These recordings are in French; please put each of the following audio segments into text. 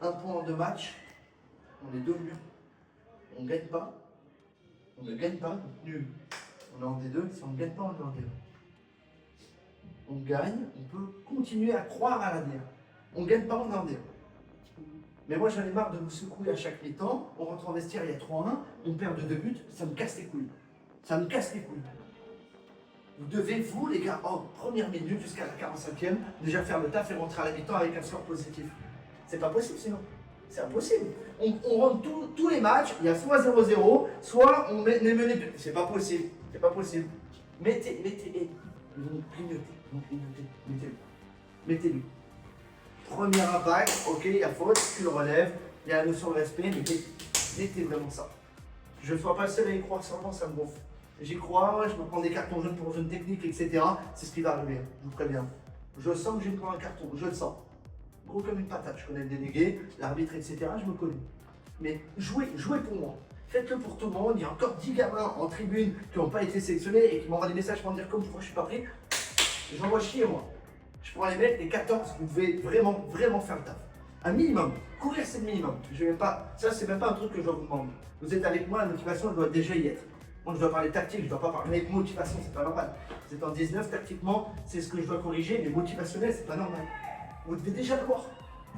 un point en 2 matchs, on est 2 nuls. On ne gagne pas, on ne gagne pas, donc nul. On est en D2, si on ne gagne pas, on est en D1. On gagne, on peut continuer à croire à la D1. On ne gagne pas, on est en D1. Mais moi j'en ai marre de vous secouer à chaque mi-temps, on rentre en vestiaire, il y a 3-1, on perd de 2 buts, ça me casse les couilles. Ça me casse les couilles. Vous devez, vous les gars, en première minute jusqu'à la 45e, déjà faire le taf et rentrer à la mi-temps avec un score positif. C'est pas possible sinon. C'est impossible. On rentre tous les matchs, il y a soit 0-0, soit on est mené. C'est pas possible. C'est pas possible. Mettez, ils vont clignoter, mettez-le. Premier impact, ok, il y a faute, tu le relèves, il y a la notion de respect, mettez vraiment ça. Je ne sois pas le seul à y croire, seulement ça me gonfle. J'y crois, je me prends des cartons jaunes pour jeunes techniques, etc. C'est ce qui va arriver, je vous préviens. Je sens que je vais me prendre un carton, je le sens. Gros comme une patate, je connais le délégué, l'arbitre, etc. Je me connais. Mais jouez pour moi. Faites-le pour tout le monde. Il y a encore 10 gamins en tribune qui n'ont pas été sélectionnés et qui m'envoient des messages pour me dire pourquoi je ne suis pas pris. J'envoie chier moi. Je pourrais les mettre, les 14, vous devez vraiment faire le taf. Un minimum. Courir, c'est le minimum. Je vais même pas, ça, c'est même pas un truc que je dois vous demander. Vous êtes avec moi, la motivation, elle doit déjà y être. Moi, je dois parler tactique, je ne dois pas parler motivation, c'est pas normal. Vous êtes en 19, tactiquement, c'est ce que je dois corriger, mais motivationnel, c'est pas normal. Vous devez déjà le voir.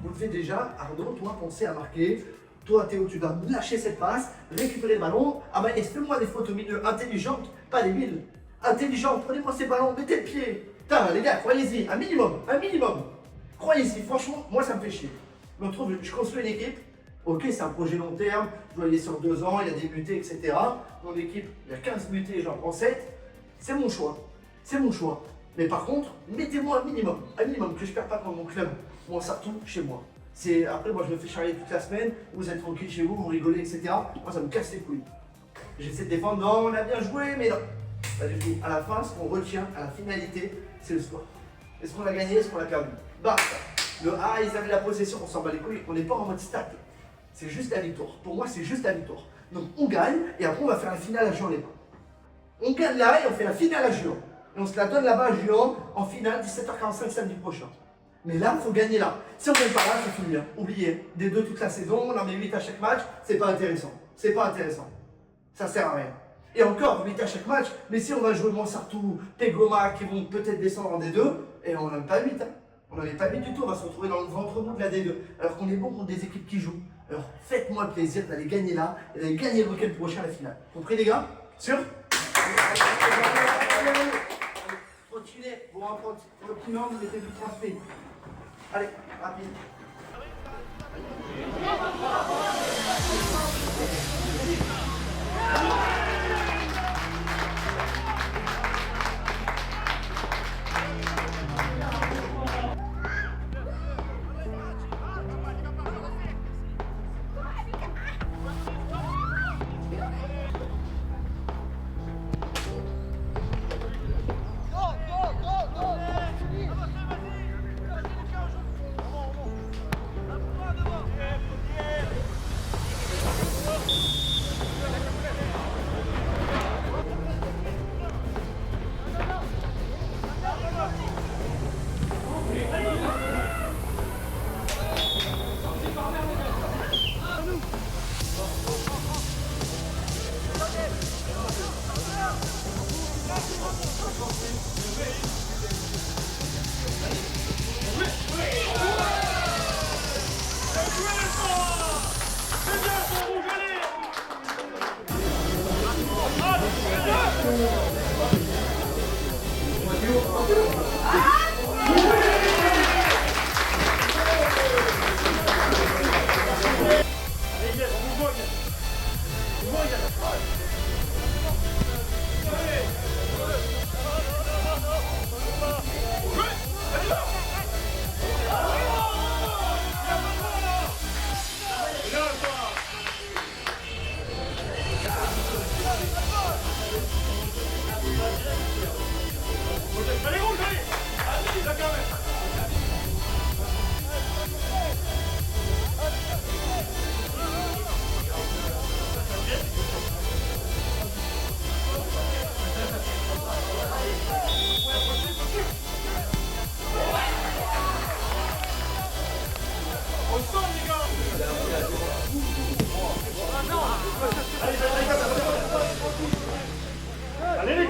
Vous devez déjà, Arnaud, toi, penser à marquer. Toi, Théo, tu dois lâcher cette passe, récupérer le ballon. Ah bah, fais-moi des fautes au milieu intelligentes, pas débiles. Intelligentes, prenez-moi ces ballons, mettez le pied. Putain, les gars, croyez-y, un minimum. Croyez-y, franchement, moi, ça me fait chier. Je me retrouve, je construis une équipe. Ok, c'est un projet long terme, je dois y aller sur 2 ans, il y a des mutés, etc. Mon équipe, il y a 15 mutés, j'en prends 7. C'est mon choix. Mais par contre, mettez-moi un minimum que je ne perds pas dans mon club. Moi, ça retourne chez moi. Après, moi, je me fais charrier toute la semaine, vous êtes tranquille chez vous, vous rigolez, etc. Moi, ça me casse les couilles. J'essaie de défendre, non, on a bien joué, mais non. Pas du tout. À la fin, ce qu'on retient, à la finalité, c'est le score. Est-ce qu'on a gagné, est-ce qu'on a perdu? Bah, le A, ils avaient la possession, on s'en bat les couilles, on n'est pas en mode stat. C'est juste la victoire. Pour moi, c'est juste la victoire. Donc, on gagne, et après, on va faire la finale à Juan-les-Pins. On gagne là, et on fait la finale à Juan. Et on se la donne là-bas à Juan, en finale, 17h45 samedi prochain. Mais là, il faut gagner là. Si on ne gagne pas là, ça finit bien. Oubliez, des 2 toute la saison, on en met 8 à chaque match, c'est pas intéressant. Ça sert à rien. Et encore, 8 à chaque match, mais si on va jouer Montsartou, Pégoma, qui vont peut-être descendre en D2, et on n'en a pas 8. Hein. On n'en a pas 8 du tout, on va se retrouver dans le ventre mou de la D2. Alors qu'on est bon contre des équipes qui jouent. Alors faites-moi le plaisir d'aller gagner là, et d'aller gagner le week-end prochain à la finale. Compris les gars? Sûr? Continuez, vous rencontrez le optimum, vous mettez du transfert. Allez, rapide.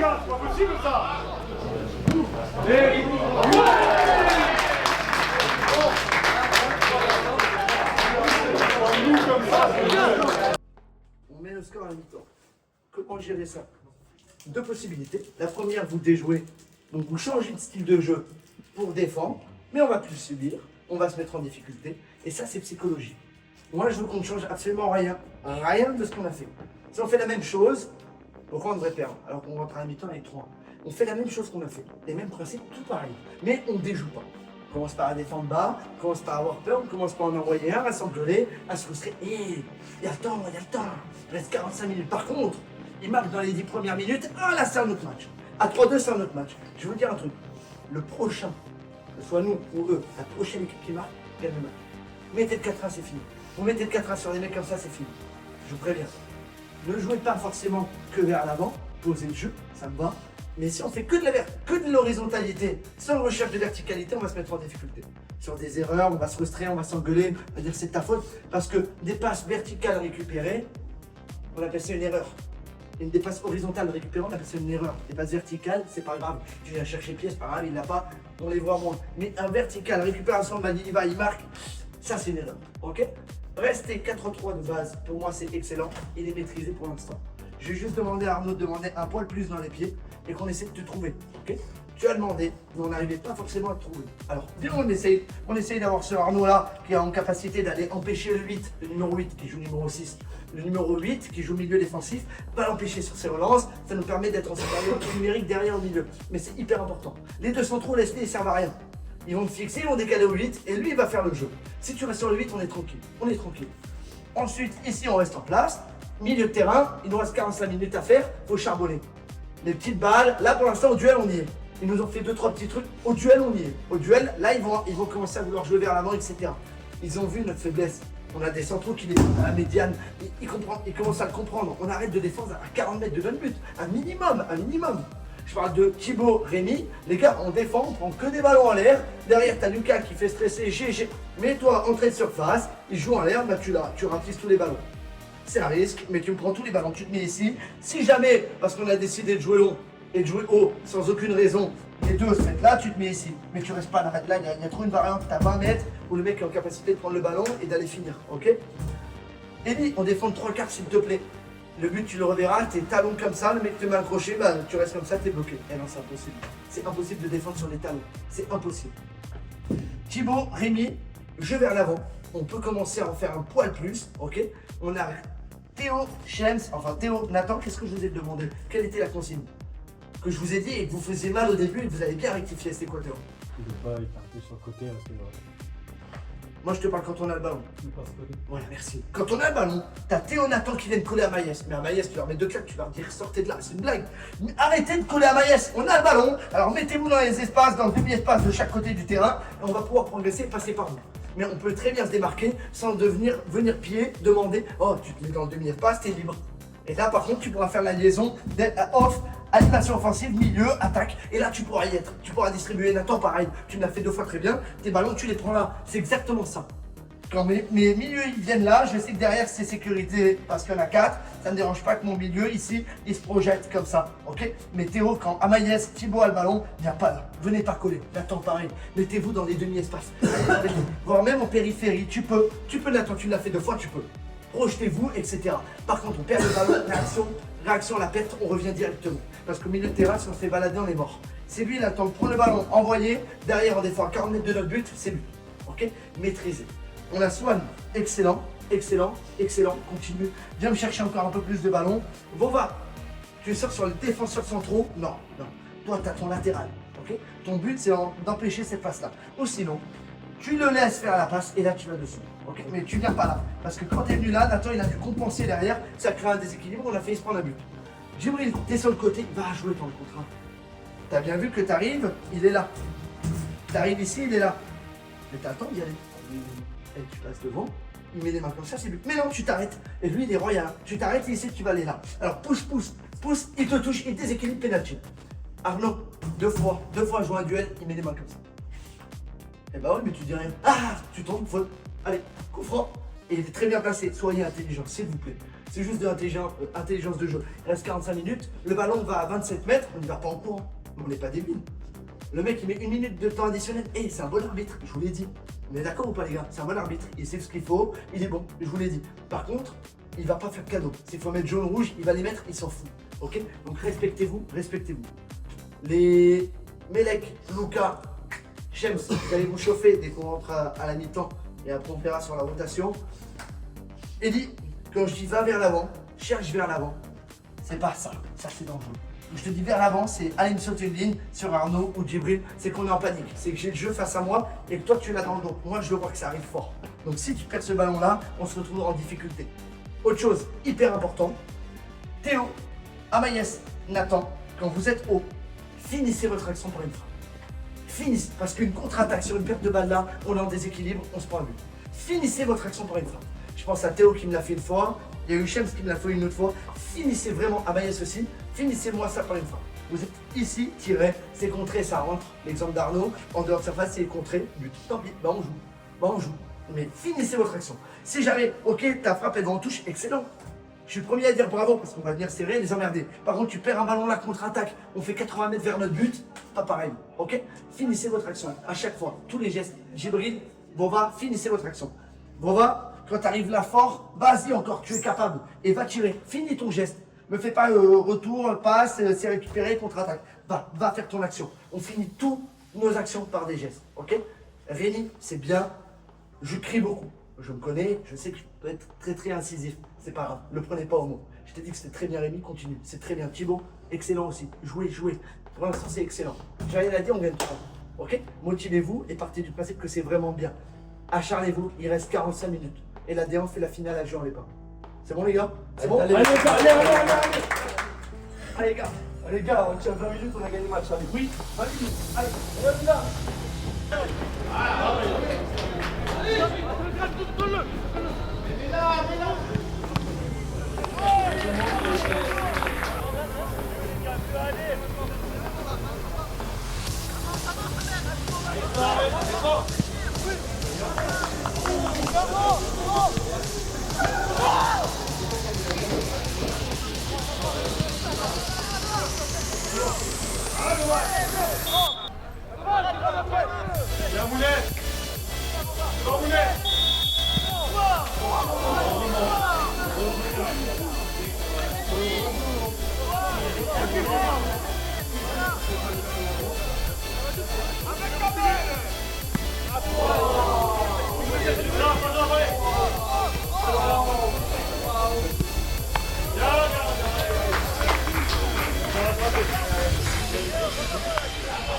gars, c'est pas possible ça. Et... On met le score à la mi-temps. Comment gérer ça? Deux possibilités. La première, vous déjouez. Donc vous changez de style de jeu pour défendre, mais on va plus subir, on va se mettre en difficulté. Et ça, c'est psychologique. Moi, je veux qu'on ne change absolument rien. Rien de ce qu'on a fait. Si on fait la même chose, pourquoi on devrait perdre? Alors qu'on rentre à la mi-temps avec 3. On fait la même chose qu'on a fait. Les mêmes principes, tout pareil. Mais on ne déjoue pas. On commence par à défendre bas, on commence par avoir peur, on commence par en envoyer un, à s'engueuler, à se frustrer. Il y a le temps, il y a le temps. Il reste 45 minutes. Par contre, il marque dans les 10 premières minutes. Ah là, c'est un autre match. À 3-2, c'est un autre match. Je vais vous dire un truc. Le prochain, que ce soit nous ou eux, la prochaine équipe qui marque, gagne le match. Mettez le 4-1, c'est fini. Vous mettez le 4-1 sur des mecs comme ça, c'est fini. Je vous préviens. Ne jouez pas forcément que vers l'avant. Posez le jeu, ça me va. Mais si on fait que de l'horizontalité, sans recherche de verticalité, on va se mettre en difficulté. Sur des erreurs, on va se frustrer, on va s'engueuler, on va dire c'est de ta faute. Parce que des passes verticales récupérées, on appelle ça une erreur. Une des passes horizontales récupérées, on appelle ça une erreur. Des passes verticales, c'est pas grave. Tu viens chercher pied, c'est pas grave, il l'a pas, on les voit moins. Mais un vertical, récupération de balle, il va, il marque, ça c'est une erreur. Ok? Restez 4-3 de base, pour moi c'est excellent. Il est maîtrisé pour l'instant. Je vais juste demander à Arnaud de demander un poil plus dans les pieds et qu'on essaie de te trouver. Ok? Tu as demandé, mais on n'arrivait pas forcément à te trouver. Alors, dès on essaye d'avoir ce Arnaud-là qui est en capacité d'aller empêcher le 8, le numéro 8 qui joue numéro 6, le numéro 8 qui joue milieu défensif, pas l'empêcher sur ses relances. Ça nous permet d'être en supériorité numérique derrière au milieu. Mais c'est hyper important. Les deux centraux, laisse-les, ils servent à rien. Ils vont te fixer, ils vont décaler au 8 et lui, il va faire le jeu. Si tu restes sur le 8, on est tranquille. On est tranquille. Ensuite, ici, on reste en place. Milieu de terrain, il nous reste 45 minutes à faire, faut charbonner. Les petites balles, là pour l'instant au duel on y est. Ils nous ont fait 2-3 petits trucs, au duel on y est. Au duel, là ils vont commencer à vouloir jouer vers l'avant, etc. Ils ont vu notre faiblesse. On a des centraux qui défendent à la médiane, ils commencent à le comprendre. On arrête de défendre à 40 mètres de notre but, un minimum, un minimum. Je parle de Thibaut, Rémi, les gars on défend, on prend que des ballons en l'air. Derrière t'as Lucas qui fait stresser, mets-toi entrée de surface, il joue en l'air, bah tu ratisses tous les ballons. C'est un risque, mais tu me prends tous les ballons, tu te mets ici. Si jamais, parce qu'on a décidé de jouer long et de jouer haut, sans aucune raison, les deux se mettent là, tu te mets ici. Mais tu restes pas là, il y a trop une variante, t'as 20 mètres, où le mec est en capacité de prendre le ballon et d'aller finir, ok? Eddie, on défend 3 quarts s'il te plaît. Le but, tu le reverras, tes talons comme ça, le mec te met accroché, bah tu restes comme ça, t'es bloqué. Eh non, c'est impossible. C'est impossible de défendre sur les talons. C'est impossible. Thibaut, Rémi, jeu vers l'avant. On peut commencer à en faire un poil plus, ok? On a Théo, Shems, enfin Théo, Nathan, qu'est-ce que je vous ai demandé? Quelle était la consigne? Que je vous ai dit et que vous faisiez mal au début et que vous avez bien rectifié, c'était quoi Théo? Il ne pas écarter sur le côté, c'est vrai. Moi je te parle quand on a le ballon. Ouais, merci. Quand on a le ballon, t'as Théo, Nathan qui viennent coller à Maïs. Mais à Maïs, tu leur mets 2 claques, tu leur dis sortez de là, c'est une blague. Mais arrêtez de coller à Maïs, on a le ballon, alors mettez-vous dans les espaces, dans le demi-espace de chaque côté du terrain et on va pouvoir progresser et passer par vous. Mais on peut très bien se démarquer sans venir pied, demander oh tu te mets dans le demi-espace, t'es libre. Et là par contre tu pourras faire la liaison off, animation offensive, milieu, attaque. Et là tu pourras y être, tu pourras distribuer. Nathan pareil, tu me l'as fait 2 fois très bien, tes ballons tu les prends là, c'est exactement ça. Quand mes milieux ils viennent là, je sais que derrière c'est sécurité parce qu'il y en a 4, ça ne me dérange pas que mon milieu ici il se projette comme ça, ok? Mais Théo, quand Amaïs, Thibaut a le ballon, viens pas là, venez pas coller, Nathan pareil, mettez-vous dans les demi-espaces, voire même en périphérie, tu peux Nathan, tu l'as fait 2 fois, tu peux, projetez-vous, etc. Par contre on perd le ballon, réaction à la perte, on revient directement, parce qu'au milieu de terrain si on se fait balader on est mort. C'est lui Nathan, prend le ballon, envoyé, derrière on défend à 40 mètres de notre but, c'est lui, ok? Maîtrisé. On a Swan, excellent, excellent, excellent, continue. Viens me chercher encore un peu plus de ballons. Vova, tu sors sur le défenseur centraux. Non, non. Toi, tu as ton latéral. Okay, ton but, c'est d'empêcher cette passe-là. Ou sinon, tu le laisses faire la passe et là, tu vas dessus. Okay, mais tu viens pas là. Parce que quand tu es venu là, Nathan, il a dû compenser derrière. Ça crée un déséquilibre. On a failli se prendre un but. Djibril, t'es sur le côté. Va jouer dans le contrat. Tu as bien vu que tu arrives, il est là. Tu arrives ici, il est là. Mais t'attends d'y aller. Et tu passes devant, il met les mains comme ça, c'est lui. Mais non, tu t'arrêtes. Et lui, il est royal. Tu t'arrêtes et il sait que tu vas aller là. Alors pousse, il te touche, il déséquilibre pénalty. Arnaud, 2 fois, joue un duel, il met les mains comme ça. Et bah oui, mais tu dis rien. Ah, tu tombes, faute. Allez, coup franc. Et il est très bien placé. Soyez intelligent, s'il vous plaît. C'est juste de l'intelligence de jeu. Il reste 45 minutes, le ballon va à 27 mètres, on n'y va pas en courant. On n'est pas débile. Le mec, il met 1 minute de temps additionnel. Et c'est un bon arbitre, je vous l'ai dit. On est d'accord ou pas, les gars? C'est un bon arbitre. Il sait ce qu'il faut, il est bon, je vous l'ai dit. Par contre, il va pas faire de cadeau. S'il faut mettre jaune, rouge, il va les mettre, il s'en fout. Ok? Donc respectez-vous, respectez-vous. Les Melek, Luka, Shems, vous allez vous chauffer dès qu'on rentre à la mi-temps. Et après, on verra sur la rotation. Eddy, quand je dis va vers l'avant, cherche vers l'avant, c'est pas ça. Ça, c'est dangereux. Je te dis vers l'avant, c'est aller me sauter une ligne sur Arnaud ou Djibril, c'est qu'on est en panique. C'est que j'ai le jeu face à moi et que toi tu l'as dans le dos. Moi je le vois que ça arrive fort. Donc si tu perds ce ballon là, on se retrouve en difficulté. Autre chose hyper important, Théo, Amaïs, Nathan, quand vous êtes haut, finissez votre action pour une frappe. Finissez, parce qu'une contre-attaque sur une perte de balle là, on est en déséquilibre, on se prend un but. Finissez votre action pour une frappe. Je pense à Théo qui me l'a fait une fois, il y a eu Shems qui me l'a fait une autre fois. Finissez vraiment, Amaïs aussi, finissez-moi ça par une frappe. Vous êtes ici, tiré, c'est contré, ça rentre. L'exemple d'Arnaud, en dehors de surface, c'est contré, but. Tant pis, bah on joue. Bah on joue. Mais finissez votre action. Si jamais, ok, ta frappe elle va en touche, excellent. Je suis le premier à dire bravo parce qu'on va venir serrer et les emmerder. Par contre, tu perds un ballon là, contre-attaque, on fait 80 mètres vers notre but, pas pareil, ok? Finissez votre action, à chaque fois, tous les gestes. Djibril, Bova, finissez votre action. Bova, quand tu arrives là fort, vas-y encore, tu es capable. Et va tirer, finis ton geste. Me fais pas retour, passe, c'est récupéré, contre-attaque. Va faire ton action. On finit toutes nos actions par des gestes, ok? Rémi, c'est bien, je crie beaucoup. Je me connais, je sais que je peux être très incisif. C'est pas grave, ne le prenez pas au mot. Je t'ai dit que c'était très bien Rémi, continue. C'est très bien. Thibaut, excellent aussi. Jouez. Pour l'instant, c'est excellent. J'ai rien à dire, on gagne 3. Ok? Motivez-vous et partez du principe que c'est vraiment bien. Acharnez-vous, il reste 45 minutes. Et la D1 fait la finale à Jean les pas. C'est bon les gars? C'est bon? Allez les gars, allez. Allez les gars, on tient 20 minutes, on a gagné le match. Allez, oui, 20 minutes. Allez, on est là. Bien Moulet. Bon Moulet.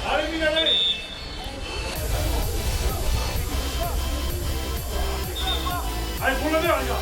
Allez, Milan, allez. Allez, pour le verre, les gars.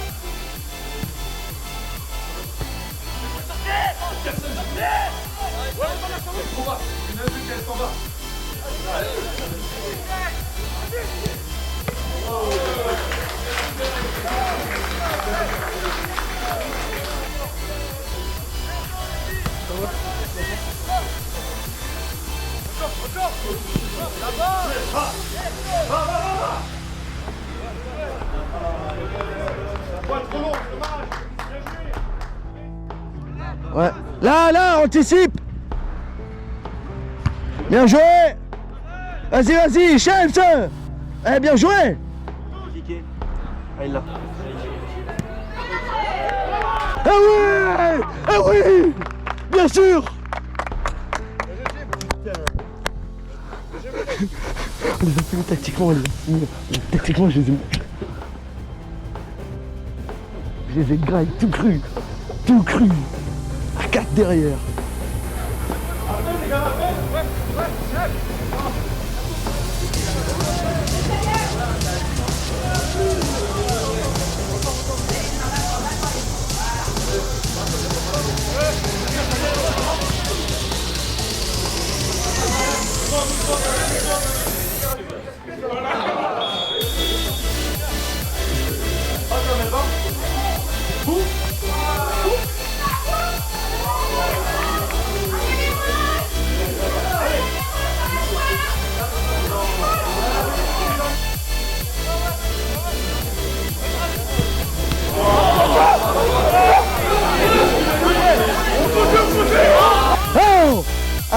Ouais. Là, anticipe. Bien joué. Vas-y, Shems. Eh, bien joué. Ah, il l'a. Ah oui, bien sûr. On les a finis tactiquement, Tactiquement, je les ai mis. Je les ai graillés, tout cru. À 4 derrière.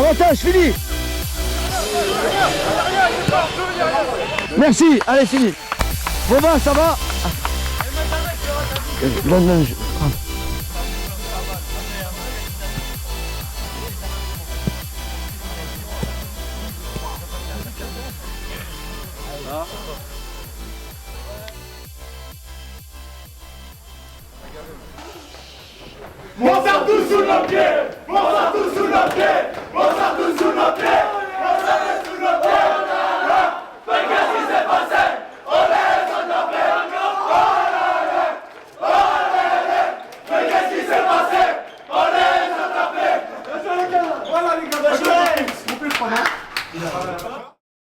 Avantage, fini. Merci, allez, fini. Robin, ça va? Non, Mozartou sous nos pieds! Mozartou sous nos pieds! Mozartou sous nos pieds! Mozartou sous nos pieds! Mais qu'est-ce qui s'est passé? On est attrapé! Mais qu'est-ce qui s'est passé? On est attrapé! Voilà les gars,